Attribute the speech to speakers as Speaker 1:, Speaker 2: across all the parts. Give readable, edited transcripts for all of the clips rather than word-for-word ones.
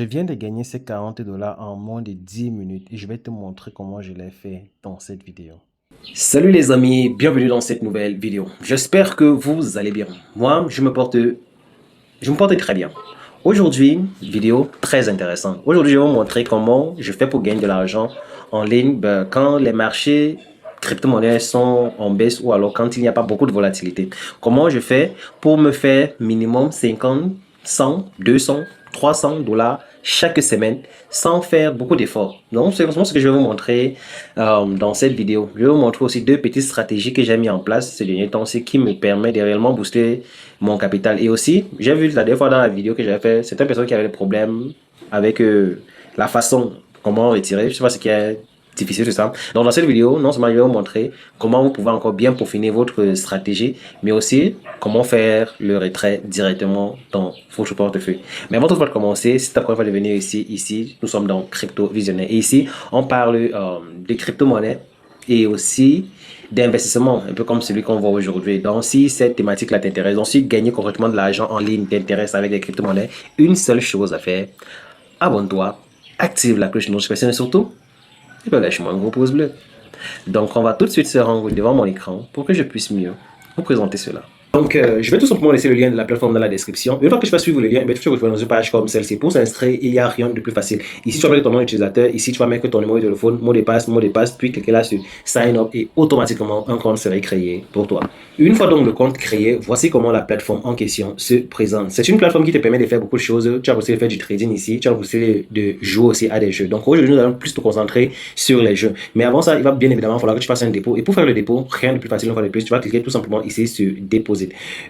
Speaker 1: Je viens de gagner ces 40 $ en moins de 10 minutes et je vais te montrer comment je l'ai fait dans cette vidéo.
Speaker 2: Salut les amis, bienvenue dans cette nouvelle vidéo. J'espère que vous allez bien. Moi, je me porte très bien. Aujourd'hui, vidéo très intéressante. Aujourd'hui, je vais vous montrer comment je fais pour gagner de l'argent en ligne quand les marchés crypto-monnaies sont en baisse ou alors quand il n'y a pas beaucoup de volatilité. Comment je fais pour me faire minimum 50, 100, 200, 300 $ chaque semaine sans faire beaucoup d'efforts. Donc, c'est vraiment ce que je vais vous montrer dans cette vidéo. Je vais vous montrer aussi deux petites stratégies que j'ai mis en place ces derniers temps, ce qui me permet de réellement booster mon capital. Et aussi, j'ai vu la dernière fois dans la vidéo que j'avais fait, c'est une personne qui avait des problèmes avec la façon comment retirer. Je ne sais pas ce qui est difficile tout ça. Donc dans cette vidéo, non seulement je vais vous montrer comment vous pouvez encore bien peaufiner votre stratégie, mais aussi comment faire le retrait directement dans votre portefeuille. Mais avant de commencer, si c'est ta première fois de venir ici, nous sommes dans Crypto Visionnaire. Et ici, on parle de crypto-monnaie et aussi d'investissement, un peu comme celui qu'on voit aujourd'hui. Donc, si cette thématique-là t'intéresse, donc si gagner concrètement de l'argent en ligne t'intéresse avec les crypto-monnaies, une seule chose à faire, abonne-toi, active la cloche de notification et surtout, lâche-moi un gros pouce bleu. Donc, on va tout de suite se rendre devant mon écran pour que je puisse mieux vous présenter cela. Donc, je vais tout simplement laisser le lien de la plateforme dans la description. Une fois que je fasse suivre le lien, tu vas retrouver dans une page comme celle-ci. Pour s'inscrire, il n'y a rien de plus facile. Ici, tu vas mettre ton nom d'utilisateur. Ici, tu vas mettre ton numéro de téléphone, mot de passe, puis cliquer là sur Sign Up et automatiquement, un compte serait créé pour toi. Une fois donc le compte créé, voici comment la plateforme en question se présente. C'est une plateforme qui te permet de faire beaucoup de choses. Tu as aussi faire du trading ici. Tu as aussi de jouer aussi à des jeux. Donc, aujourd'hui, nous allons plus te concentrer sur les jeux. Mais avant ça, il va bien évidemment falloir que tu fasses un dépôt. Et pour faire le dépôt, rien de plus facile une fois de plus. Tu vas cliquer tout simplement ici sur Déposer.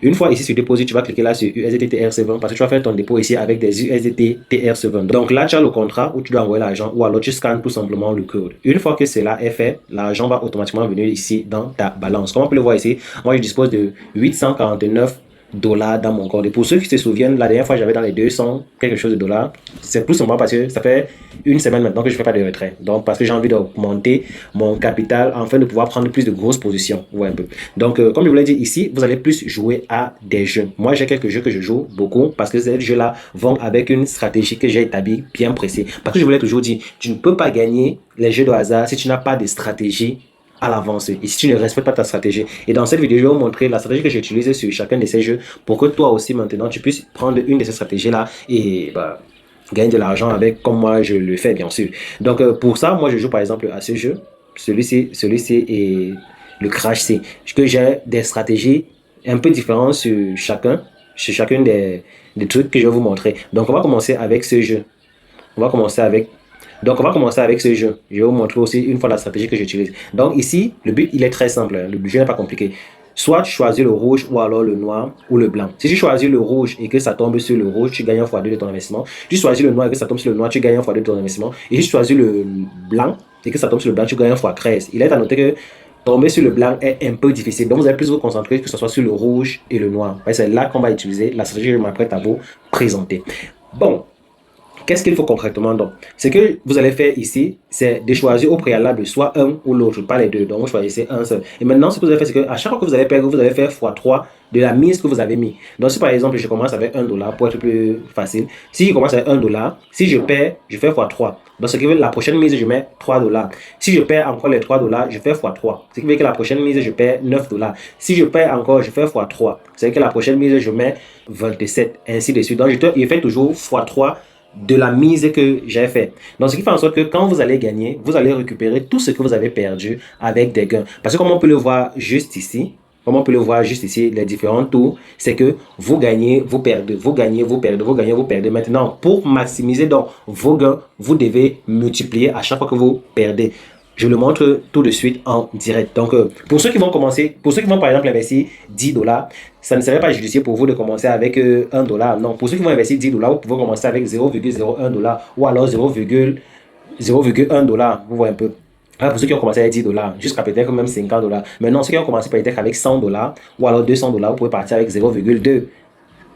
Speaker 2: Une fois ici sur Déposer, tu vas cliquer là sur USDT TR7 parce que tu vas faire ton dépôt ici avec des USDT TR7. Donc là, tu as le contrat où tu dois envoyer l'argent ou alors tu scannes tout simplement le code. Une fois que cela est fait, l'argent va automatiquement venir ici dans ta balance. Comme on peut le voir ici, moi je dispose de 849 $ dans mon compte. Et pour ceux qui se souviennent, la dernière fois j'avais dans les 200 quelque chose de dollars. C'est tout simplement parce que ça fait une semaine maintenant que je ne fais pas de retrait. Donc parce que j'ai envie d'augmenter mon capital afin de pouvoir prendre plus de grosses positions. Ouais, un peu. Donc comme je vous l'ai dit ici, vous allez plus jouer à des jeux. Moi j'ai quelques jeux que je joue beaucoup parce que ces jeux-là vont avec une stratégie que j'ai établie bien précise. Parce que je vous l'ai toujours dit, tu ne peux pas gagner les jeux de hasard si tu n'as pas de stratégie à l'avance et si tu ne respectes pas ta stratégie. Et dans cette vidéo, je vais vous montrer la stratégie que j'utilise sur chacun de ces jeux pour que toi aussi maintenant tu puisses prendre une de ces stratégies-là et gagner de l'argent avec comme moi je le fais bien sûr. Donc pour ça, moi je joue par exemple à ce jeu, celui-ci et le Crash C, que j'ai des stratégies un peu différentes sur chacun des trucs que je vais vous montrer. Donc on va commencer avec ce jeu. On va commencer avec on va commencer avec ce jeu. Je vais vous montrer aussi une fois la stratégie que j'utilise. Donc ici, le but, il est très simple. Le jeu n'est pas compliqué. Soit tu choisis le rouge ou alors le noir ou le blanc. Si tu choisis le rouge et que ça tombe sur le rouge, tu gagnes 1 x 2 de ton investissement. Si tu choisis le noir et que ça tombe sur le noir, tu gagnes 1 x 2 de ton investissement. Et si tu choisis le blanc et que ça tombe sur le blanc, tu gagnes 1 x 13. Il est à noter que tomber sur le blanc est un peu difficile. Donc vous allez plus vous concentrer que ce soit sur le rouge et le noir. C'est là qu'on va utiliser la stratégie que je m'apprête à vous présenter. Bon, qu'est-ce qu'il faut concrètement donc? Ce que vous allez faire ici, c'est de choisir au préalable soit un ou l'autre, pas les deux. Donc vous choisissez un seul. Et maintenant, ce que vous allez faire, c'est qu'à chaque fois que vous allez perdre, vous allez faire x3 de la mise que vous avez mis. Donc si par exemple, je commence avec 1 $ pour être plus facile. Si je commence avec 1 $, si je perds, je fais x3. Donc ce qui veut dire la prochaine mise, je mets 3 $. Si je perds encore les 3 $, je fais x3. Ce qui veut dire que la prochaine mise, je perds 9 $. Si je perds encore, je fais x3. C'est que la prochaine mise, je mets 27, ainsi de suite. Donc je fais toujours x3 de la mise que j'ai fait. Donc, ce qui fait en sorte que quand vous allez gagner, vous allez récupérer tout ce que vous avez perdu avec des gains. Parce que comme on peut le voir juste ici, les différents tours, c'est que vous gagnez, vous perdez, vous gagnez, vous perdez, vous gagnez, vous perdez. Maintenant, pour maximiser donc vos gains, vous devez multiplier à chaque fois que vous perdez. Je le montre tout de suite en direct. Donc, pour ceux qui vont commencer, pour ceux qui vont par exemple investir 10 $, ça ne serait pas judicieux pour vous de commencer avec 1 $. Non, pour ceux qui vont investir 10 $, vous pouvez commencer avec 0,01 $ ou alors 0,1 $. Vous voyez un peu. Alors, pour ceux qui ont commencé avec 10 $, jusqu'à peut-être même 50 $. Maintenant, ceux qui ont commencé peut-être avec 100 $ ou alors 200 $, vous pouvez partir avec 0,2 $.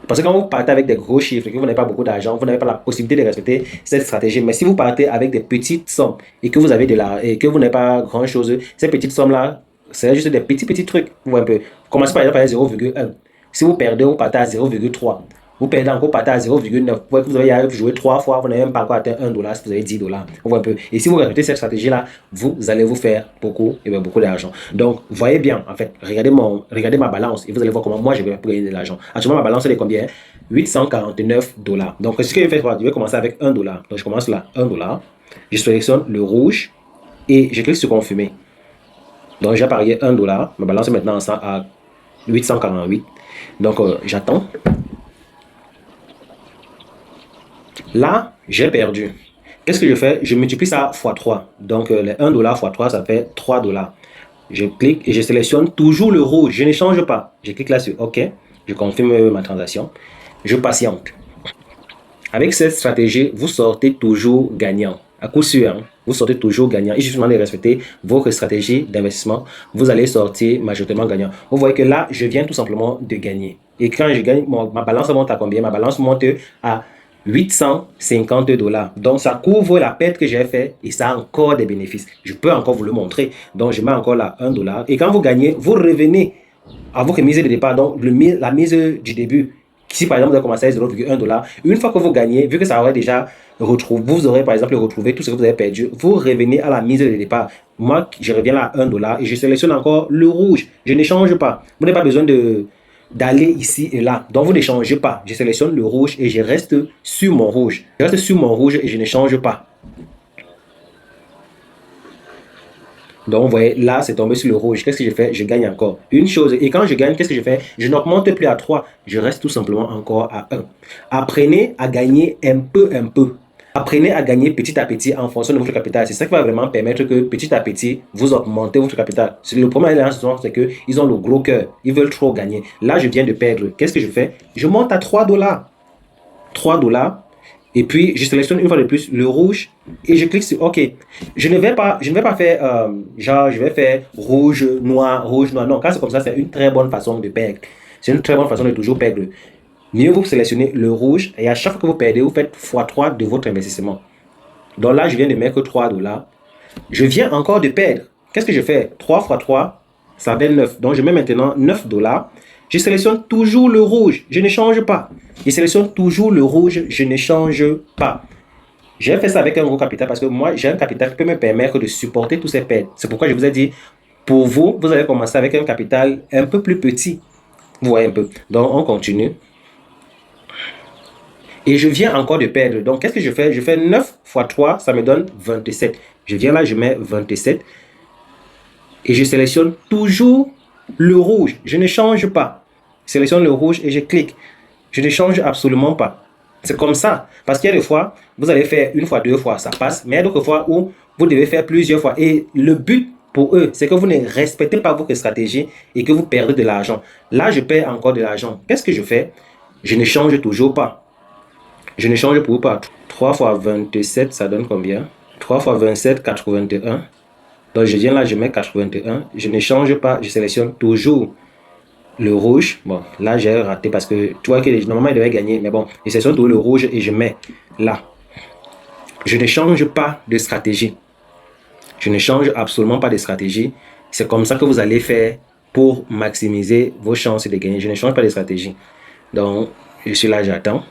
Speaker 2: Parce que quand vous partez avec des gros chiffres et que vous n'avez pas beaucoup d'argent, vous n'avez pas la possibilité de respecter cette stratégie. Mais si vous partez avec des petites sommes et que vous avez et que vous n'avez pas grand chose, ces petites sommes-là, c'est juste des petits trucs. Vous voyez un peu. Commencez par exemple avec 0,1. Si vous perdez, vous partez à 0,3. Vous perdez encore partir à 0,9. Vous avez joué 3 fois, vous n'avez même pas encore atteint 1 dollar si vous avez 10 dollars. Vous voyez un peu. Et si vous répétez cette stratégie-là, vous allez vous faire beaucoup, et bien beaucoup d'argent. Donc, voyez bien, en fait, regardez ma balance et vous allez voir comment moi je vais gagner de l'argent. Actuellement, ma balance, elle est combien? 849 dollars. Donc, ce que je vais faire, je vais commencer avec 1 dollar. Donc, je commence là, 1 dollar. Je sélectionne le rouge et je clique sur confirmer. Donc, j'ai parié 1 dollar. Ma balance est maintenant à 848. Donc, j'attends. Là, j'ai perdu. Qu'est-ce que je fais? Je multiplie ça x 3. Donc, les 1 dollar x 3, ça fait 3 dollars. Je clique et je sélectionne toujours le rouge. Je ne change pas. Je clique là sur OK. Je confirme ma transaction. Je patiente. Avec cette stratégie, vous sortez toujours gagnant. À coup sûr, hein, vous sortez toujours gagnant. Il suffit de respecter votre stratégie d'investissement. Vous allez sortir majoritairement gagnant. Vous voyez que là, je viens tout simplement de gagner. Et quand je gagne, ma balance monte à combien? Ma balance monte à 850 dollars. Donc, ça couvre la perte que j'ai faite et ça a encore des bénéfices. Je peux encore vous le montrer. Donc, je mets encore là 1 dollar. Et quand vous gagnez, vous revenez à votre mise de départ. Donc, la mise du début. Si par exemple vous avez commencé à 0,1 dollar, une fois que vous gagnez, vu que ça aurait déjà retrouvé, vous aurez par exemple retrouvé tout ce que vous avez perdu, vous revenez à la mise de départ. Moi, je reviens là à 1 dollar et je sélectionne encore le rouge. Je n'échange pas. Vous n'avez pas besoin d'aller ici et là. Donc, vous ne changez pas. Je sélectionne le rouge et je reste sur mon rouge. Je reste sur mon rouge et je ne change pas. Donc, vous voyez, là, c'est tombé sur le rouge. Qu'est-ce que je fais? Je gagne encore une chose. Et quand je gagne, qu'est-ce que je fais? Je n'augmente plus à 3. Je reste tout simplement encore à 1. Apprenez à gagner un peu. Apprenez à gagner petit à petit en fonction de votre capital. C'est ça qui va vraiment permettre que petit à petit, vous augmentez votre capital. Le problème là, c'est qu'ils ont le gros cœur. Ils veulent trop gagner. Là, je viens de perdre. Qu'est-ce que je fais? Je monte à 3 dollars. 3 dollars. Et puis, je sélectionne une fois de plus le rouge et je clique sur OK. Je ne vais pas faire, genre, je vais faire rouge, noir. Non, quand c'est comme ça, c'est une très bonne façon de perdre. C'est une très bonne façon de toujours perdre. Mieux vous sélectionnez le rouge et à chaque fois que vous perdez, vous faites x3 de votre investissement. Donc là, je viens de mettre 3 dollars. Je viens encore de perdre. Qu'est-ce que je fais? 3 x 3, ça fait 9. Donc, je mets maintenant 9 dollars. Je sélectionne toujours le rouge. Je ne change pas. Je sélectionne toujours le rouge. Je ne change pas. J'ai fait ça avec un gros capital parce que moi, j'ai un capital qui peut me permettre de supporter tous ces pertes. C'est pourquoi je vous ai dit, pour vous, vous allez commencer avec un capital un peu plus petit. Vous voyez un peu. Donc, on continue. Et je viens encore de perdre. Donc, qu'est-ce que je fais? Je fais 9 x 3, ça me donne 27. Je viens là, je mets 27. Et je sélectionne toujours le rouge. Je ne change pas. Je sélectionne le rouge et je clique. Je ne change absolument pas. C'est comme ça. Parce qu'il y a des fois, vous allez faire une fois, deux fois, ça passe. Mais il y a d'autres fois où vous devez faire plusieurs fois. Et le but pour eux, c'est que vous ne respectez pas votre stratégie et que vous perdez de l'argent. Là, je perds encore de l'argent. Qu'est-ce que je fais? Je ne change toujours pas. Je ne change pour pas. 3 x 27, ça donne combien? 3 x 27, 81. Donc, je viens là, je mets 81. Je ne change pas. Je sélectionne toujours le rouge. Bon, là, j'ai raté parce que tu vois que normalement, il devait gagner. Mais bon, je sélectionne toujours le rouge et je mets là. Je ne change pas de stratégie. Je ne change absolument pas de stratégie. C'est comme ça que vous allez faire pour maximiser vos chances de gagner. Je ne change pas de stratégie. Donc, je suis là, j'attends.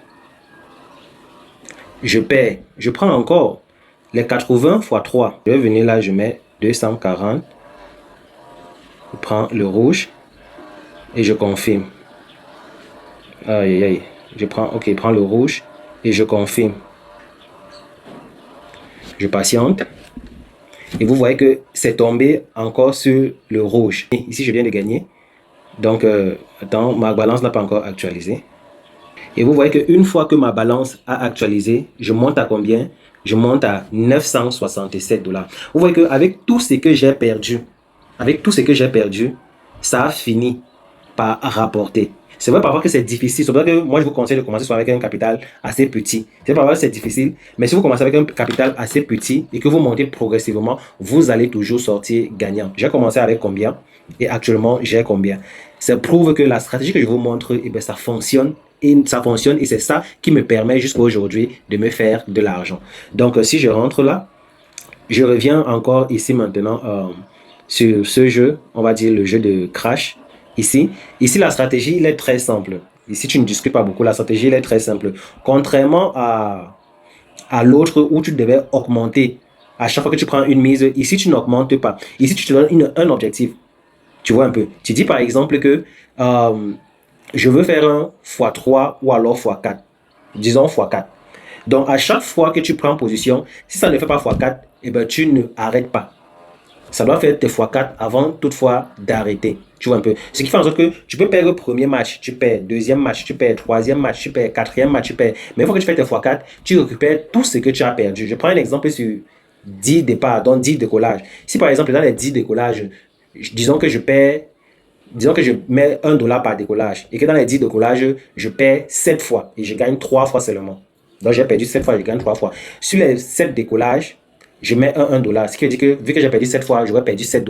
Speaker 2: Je perds. Je prends encore les 80 x 3. Je vais venir là, je mets 240. Je prends le rouge et je confirme. Aïe, aïe. Je prends, ok, prends le rouge et je confirme. Je patiente. Et vous voyez que c'est tombé encore sur le rouge. Ici, je viens de gagner. Donc, attends, ma balance n'a pas encore actualisé. Et vous voyez qu'une fois que ma balance a actualisé, je monte à combien? Je monte à 967 dollars. Vous voyez qu'avec tout ce que j'ai perdu, ça a fini par rapporter. C'est vrai parfois que c'est difficile. C'est pour ça que moi, je vous conseille de commencer soit avec un capital assez petit. C'est parfois que c'est difficile, mais si vous commencez avec un capital assez petit et que vous montez progressivement, vous allez toujours sortir gagnant. J'ai commencé avec combien? Et actuellement, j'ai combien? Ça prouve que la stratégie que je vous montre, eh bien, ça fonctionne. Et ça fonctionne et c'est ça qui me permet jusqu'à aujourd'hui de me faire de l'argent. Donc, si je rentre là, je reviens encore ici maintenant sur ce jeu, on va dire le jeu de Crash. Ici, la stratégie, elle est très simple. Ici, tu ne discutes pas beaucoup. La stratégie, elle est très simple. Contrairement à l'autre où tu devais augmenter à chaque fois que tu prends une mise, ici, tu n'augmentes pas. Ici, tu te donnes un objectif. Tu vois un peu. Tu dis par exemple que je veux faire un x3 ou alors x4. Disons x4. Donc, à chaque fois que tu prends position, si ça ne fait pas x4, eh ben, tu ne arrêtes pas. Ça doit faire tes x4 avant toutefois d'arrêter. Tu vois un peu. Ce qui fait en sorte que tu peux perdre le premier match, tu perds, deuxième match, tu perds, troisième match, tu perds, quatrième match, tu perds. Mais une fois que tu fais tes x4, tu récupères tout ce que tu as perdu. Je prends un exemple sur 10 départs, donc 10 décollages. Si par exemple, dans les 10 décollages, disons que je perds, disons que je mets $1 par décollage et que dans les 10 décollages, je perds 7 fois et je gagne 3 fois seulement. Donc j'ai perdu 7 fois, je gagne 3 fois. Sur les 7 décollages, je mets un $1. Ce qui veut dire que vu que j'ai perdu 7 fois, j'aurais perdu $7.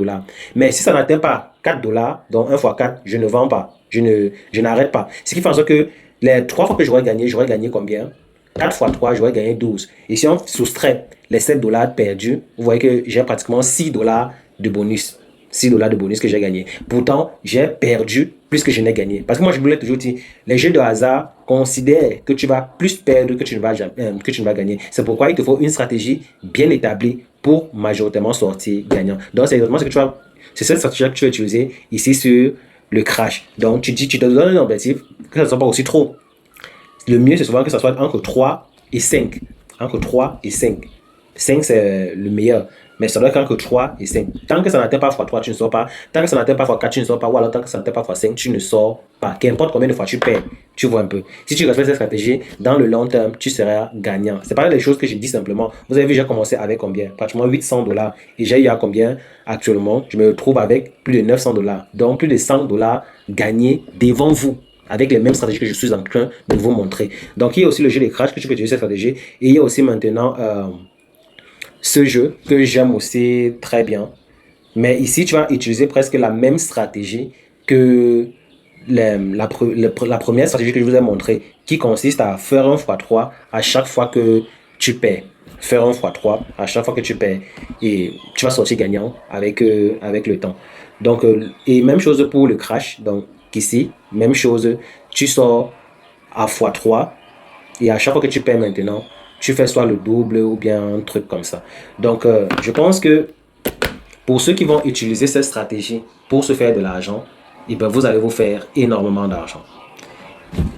Speaker 2: Mais si ça n'atteint pas $4, donc 1 fois 4, je ne vends pas. Je n'arrête pas. Ce qui fait en sorte que les 3 fois que j'aurais gagné combien? 4 fois 3, j'aurais gagné 12. Et si on soustrait les $7 perdus, vous voyez que j'ai pratiquement $6 de bonus. $6 de bonus que j'ai gagné. Pourtant, j'ai perdu plus que je n'ai gagné. Parce que moi, je voulais toujours dire, les jeux de hasard considèrent que tu vas plus perdre que tu ne vas gagner. C'est pourquoi il te faut une stratégie bien établie pour majoritairement sortir gagnant. Donc, c'est exactement ce que tu vas, c'est cette stratégie que tu vas utiliser ici sur le crash. Donc, tu te donnes un objectif, que ça ne soit pas aussi trop. Le mieux, c'est souvent que ça soit entre 3 et 5. Entre 3 et 5. 5, c'est le meilleur. Mais ça doit être entre 3 et 5. Tant que ça n'atteint pas x3, tu ne sors pas. Tant que ça n'atteint pas x4, tu ne sors pas. Ou alors tant que ça n'atteint pas x5, tu ne sors pas. Qu'importe combien de fois tu perds, tu vois un peu. Si tu respectes cette stratégie, dans le long terme, tu seras gagnant. C'est pas les choses que je dis simplement. Vous avez vu, j'ai commencé avec combien? Pratiquement $800. Et j'ai eu à combien actuellement? Je me retrouve avec plus de $900. Donc plus de $100 gagnés devant vous, avec les mêmes stratégies que je suis en train de vous montrer. Donc, il y a aussi le jeu des crash que tu peux utiliser cette stratégie. Et il y a aussi maintenant ce jeu que j'aime aussi très bien. Mais ici, tu vas utiliser presque la même stratégie que la première stratégie que je vous ai montrée, qui consiste à faire un x3 à chaque fois que tu perds. Faire un x3 à chaque fois que tu perds. Et tu vas sortir gagnant avec le temps. Donc, et même chose pour le crash. Donc, ici, même chose, tu sors à x3 et à chaque fois que tu perds maintenant, tu fais soit le double ou bien un truc comme ça. Donc, je pense que pour ceux qui vont utiliser cette stratégie pour se faire de l'argent, eh ben, vous allez vous faire énormément d'argent.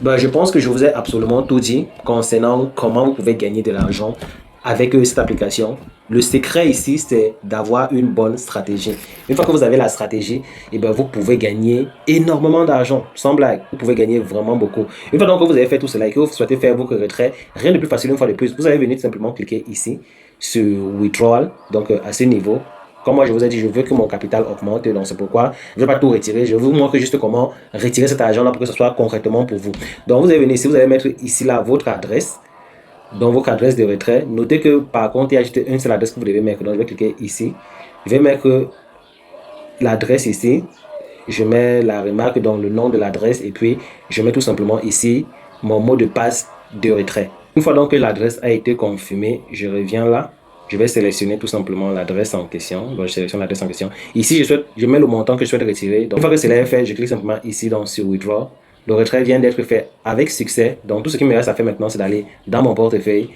Speaker 2: Ben, je pense que je vous ai absolument tout dit concernant comment vous pouvez gagner de l'argent avec cette application. Le secret ici, c'est d'avoir une bonne stratégie. Une fois que vous avez la stratégie, eh ben, vous pouvez gagner énormément d'argent. Sans blague, vous pouvez gagner vraiment beaucoup. Une fois donc que vous avez fait tout cela et que vous souhaitez faire vos retraits, rien de plus facile une fois de plus. Vous allez venir simplement cliquer ici sur Withdrawal, donc à ce niveau. Comme moi je vous ai dit, je veux que mon capital augmente, donc c'est pourquoi je ne vais pas tout retirer. Je vous montre juste comment retirer cet argent-là pour que ce soit concrètement pour vous. Donc vous allez venir ici, vous allez mettre ici là votre adresse. Donc votre adresse de retrait. Notez que par contre, il y a juste une seule adresse que vous devez mettre. Donc je vais cliquer ici. Je vais mettre l'adresse ici. Je mets la remarque dans le nom de l'adresse et puis je mets tout simplement ici mon mot de passe de retrait. Une fois donc que l'adresse a été confirmée, je reviens là. Je vais sélectionner tout simplement l'adresse en question. Donc je sélectionne l'adresse en question. Ici, je mets le montant que je souhaite retirer. Donc une fois que cela est fait, je clique simplement ici sur Withdraw. Le retrait vient d'être fait avec succès. Donc tout ce qui me reste à faire maintenant, c'est d'aller dans mon portefeuille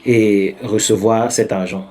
Speaker 2: et recevoir cet argent.